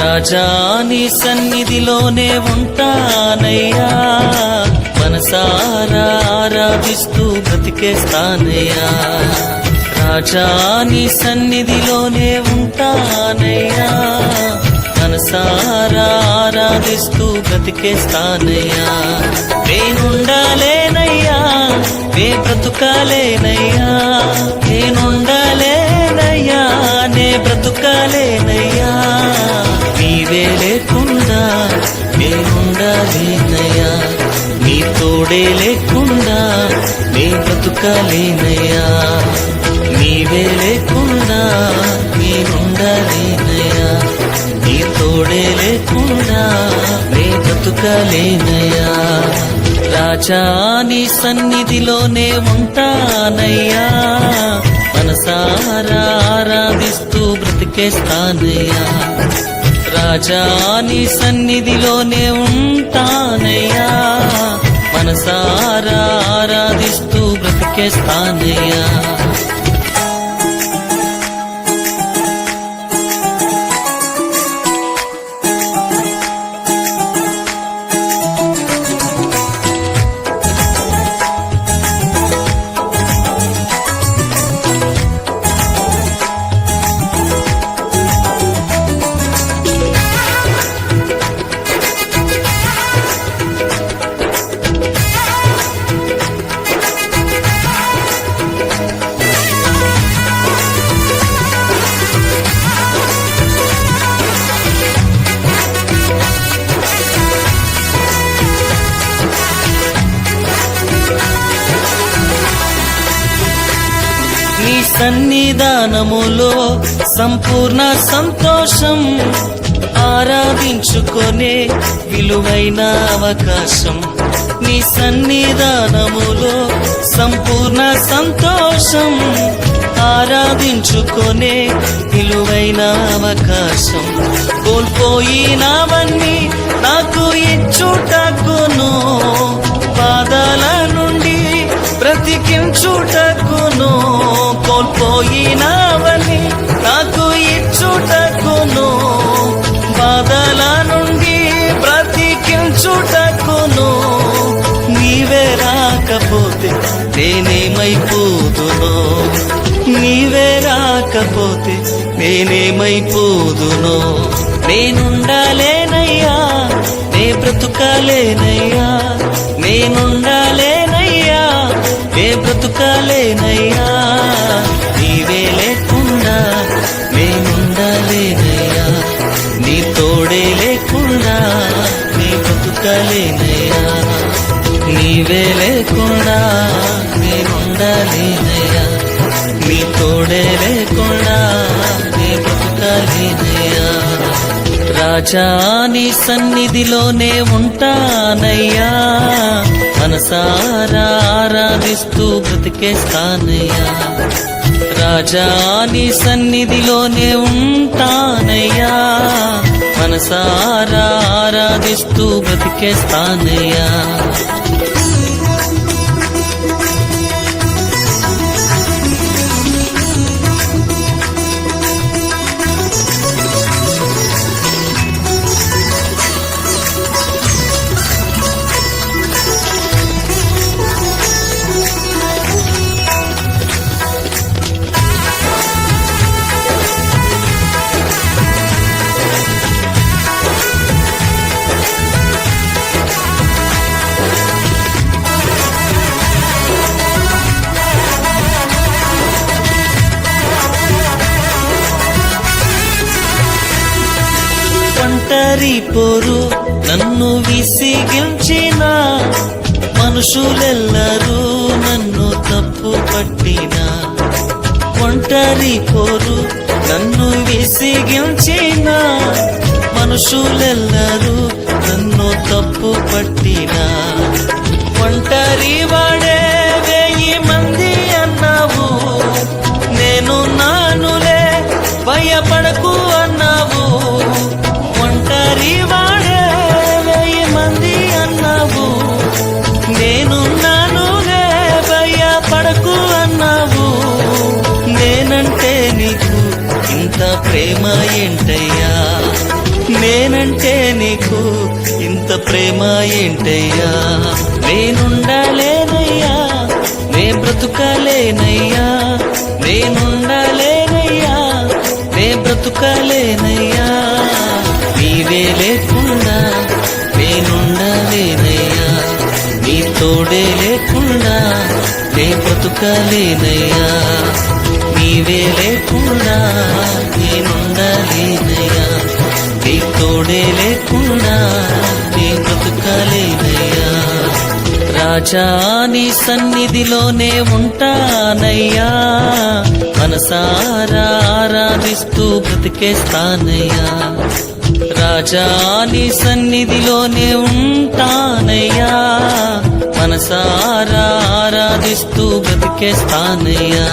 రాజా నీ సన్నిధిలోనే ఉంటానయ్యా, మనసారా ఆరాధిస్తూ బ్రతికేస్తానయ్యా. రాజా నీ సన్నిధిలోనే ఉంటానయ్యా, మనసారా ఆరాధిస్తూ బ్రతికేస్తానయ్యా. నేనుండాలేనయ్యా, నే బ్రతుకాలేనయ్యా, నేనుండాలేనయ్యా, నే బ్రతుకాలేనయ్యా. నీవే లేకుండా నేనుండాలేనయ్యా, నీ తోడే లేకుండా నే బ్రతుకాలేనయ్యా. నీవే లేకుండా నేనుండాలేనయ్యా, నీ తోడే లేకుండా నే బ్రతుకాలేనయ్యా. రాజా నీ సన్నిధిలోనే ఉంటానయ్యా, మనసారా ఆరాధిస్తూ బ్రతికేస్తానయ్యా. రాజా నీ సన్నిధిలోనే ఉంటానయ్యా, మనసారా ఆరాధిస్తూ బ్రతికేస్తానయ్యా. నీ సన్నిధానములో సంపూర్ణ సంతోషం, ఆరాధించుకొనే విలువైన అవకాశం. నీ సన్నిధానములో సంపూర్ణ సంతోషం, ఆరాధించుకొనే విలువైన అవకాశం. కోల్పోయినవన్నీ నాకు ఇచ్చుటకును, బాధల నుండి బ్రతికించుటకును. కోల్పోయినవన్నీ నాకు ఇచ్చుటకును, బాధల నుండి బ్రతికించుటకును. నీవే రాకపోతే నేనేమైపోదునో, నీవే రాకపోతే నేనేమైపోదునో. నేనుండాలేనయ్యా, నే బ్రతుకాలేనయ్యా, నేనుండాలేనయ్యా, నే బ్రతుకాలేనయ్యా. నీవే లేకుండా నేనుండాలేనయ్యా, నీ తోడే లేకుండా నే బ్రతుకాలేనయ్యా. నీవే లేకుండా నేనుండాలేనయ్యా, నీ తోడే లేకుండా నే బ్రతుకాలేనయ్యా. రాజా నీ సన్నిధిలోనే ఉంటానయ్యా, మనసారా ఆరాధిస్తూ బ్రతికేస్తానయ్యా. రాజా నీ సన్నిధిలోనే ఉంటానయ్యా, మనసారా ఆరాధిస్తూ బ్రతికేస్తానయ్యా. ఒంటరి పోరు నన్ను విసిగించిన, మనుషులెల్లరూ నన్ను తప్పు పట్టిన. ఒంటరి పోరు నన్ను విసిగించిన, మనుషులెల్లరూ నన్ను తప్పు పట్టిన. ఒంటరి వాడే 1000 మంది అన్నావు, నేను నానులే భయపడకు అన్నావు. ఒంటరి వాడే 1000 మంది అన్నావు, నేను నానులే భయపడకు అన్నావు. నేనంటే నీకు ఇంత ప్రేమ ఏంటయ్యా, ఇంత ప్రేమ ఏంటయ్యా, నేనుండలేనయ్యా, నే బ్రతుకలేనయ్యా, నేనుండలేనయ్యా, నే బ్రతుకలేనయ్యా, నీవే లేకుండా నేనుండలేనయ్యా, నీ తోడే లేకుండా నే బ్రతుకలేనయ్యా, నీవే లేకుండా నేనుండలేనయ్యా, నీ తోడే లేకుండా నే బ్రతుకలేనయ్యా. రాజా నీ సన్నిధిలోనే ఉంటానయ్యా, మనసారా ఆరాధిస్తూ బ్రతికేస్తానయ్యా. రాజా నీ సన్నిధిలోనే ఉంటానయ్యా, మనసారా ఆరాధిస్తూ బ్రతికేస్తానయ్యా.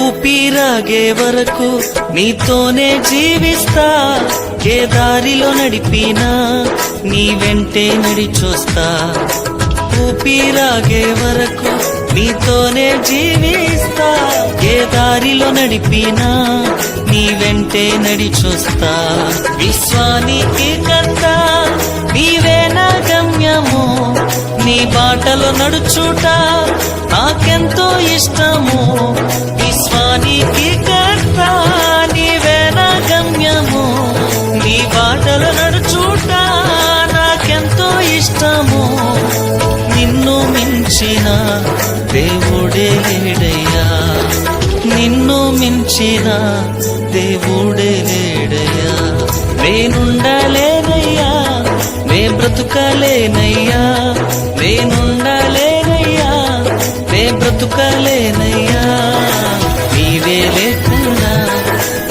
ఊపిరాగే వరకు నీతోనే జీవిస్తా, ఏ దారిలో నడిపినా నీ వెంటే నడిచొస్తా. ఊపిరాగే వరకు నీతోనే జీవిస్తా, ఏ దారిలో నడిపినా నీ వెంటే నడిచొస్తా. విశ్వానికి కర్త నీవే నా గమ్యము, నీ బాటలో నడుచుట నాకెంతో ఇష్టము. విశ్వానికి కర్త నీవే నా గమ్యము, నీ బాటలో నడుచుట నాకెంతో ఇష్టము. నిన్ను మించిన దేవుడే లేడయ్యా, నిన్ను మించిన దేవుడే లేడయ్యా. నేనుండలేనయ్యా, నే బ్రతుకలేనయ్యా, నేనుండలేనయ్యా, నే బ్రతుకలేనయ్యా, నీవే లేకుండా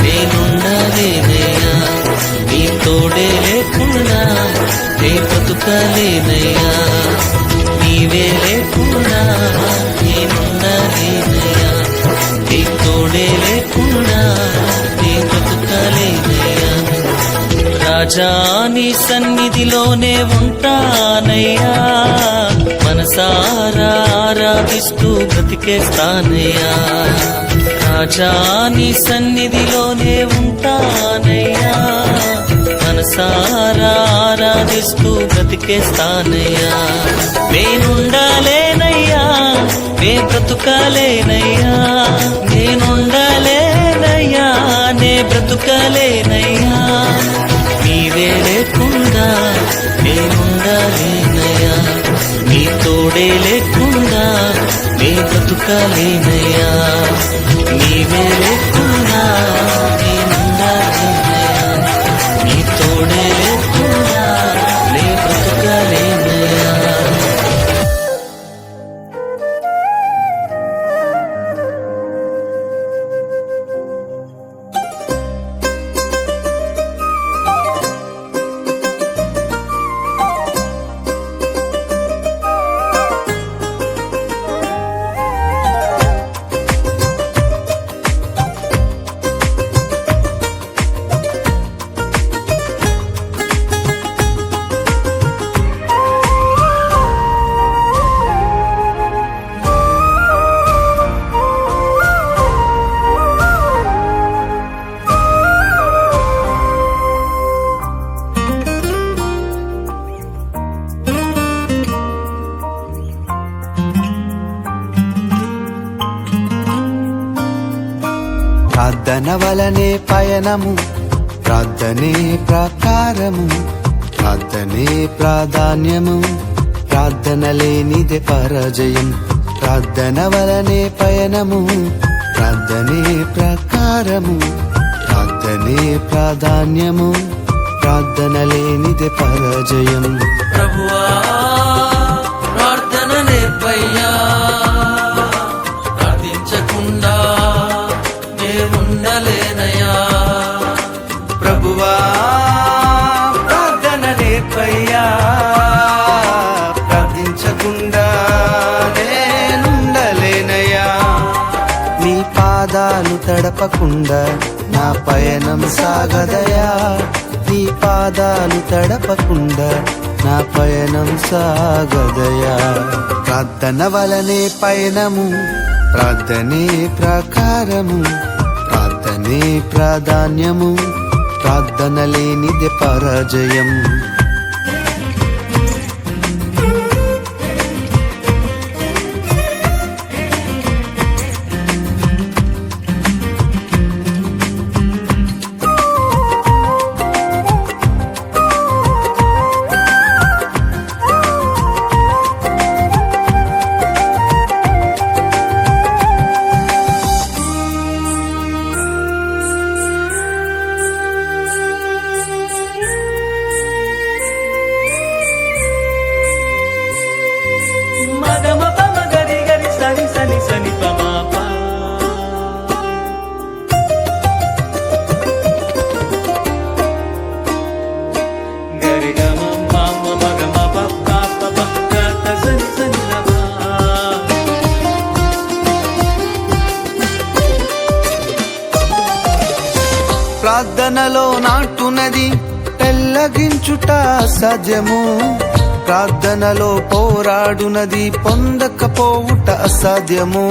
నేనుండలేనయ్యా, నీ తోడే లేకుండా నే బ్రతుకలేనయ్యా, నీవే లేకుండా నేనుండలేనయ్యా, నీ తోడే లేకుండా నే బ్రతుకలేనయ్యా. రాజా నీ సన్నిధిలోనే ఉంటానయ్యా, మనసారా ఆరాధిస్తూ బ్రతికేస్తానయ్యా. రాజా నీ సన్నిధిలోనే ఉంటానయ్యా, మనసారా ఆరాధిస్తూ బ్రతికేస్తానయ్యా. నేనుండలేనయ్యా, నే బ్రతుకలేనయ్యా, నేనుండలేనయ్యా, నే బ్రతుకలేనయ్యా, నీవే లేకుండా నేనుండలేనయ్యా, నీ తోడే లేకుండా నే బ్రతుకలేనయ్యా, నీవే లేకుండా నేనుండలేనయ్యా, నీ తోడే లేకుండా నే బ్రతుకలేనయ్యా. ప్రార్థన వలనే పయనము, ప్రార్థనే ప్రకారము, ప్రార్థనే ప్రాధాన్యము, ప్రార్థన లేనిదే పరాజయం. ప్రార్థన వలనే పయనము, ప్రార్థనే ప్రకారము, ప్రార్థనే ప్రాధాన్యము, ప్రార్థన లేనిదే పరాజయం. ప్రభువా ప్రార్థన నేర్పయ్యా, ప్రార్థించకుండా నే ఉండలేనయ్యా. ప్రభువా తప్పకుండా నా పయనం సాగదయా నీ పాదాలు తడపకుండా నా పయనం సాగదయా ప్రార్థన వలనే పయనము ప్రార్థనే ప్రాకారము ప్రార్థనే ప్రాధాన్యము ప్రార్థన లేనిదే పరాజయం మగమ పమ గరి గరి సని సని సని పమ ప గరి గమ మమ మగమ ప ప ప ప గ త సని సని ల ప ప్రార్థనలో నాటునది పెళ్ళగించుట అసాధ్యము ప్రార్థనలో పోరాడునది పొందకపోవుట అసాధ్యము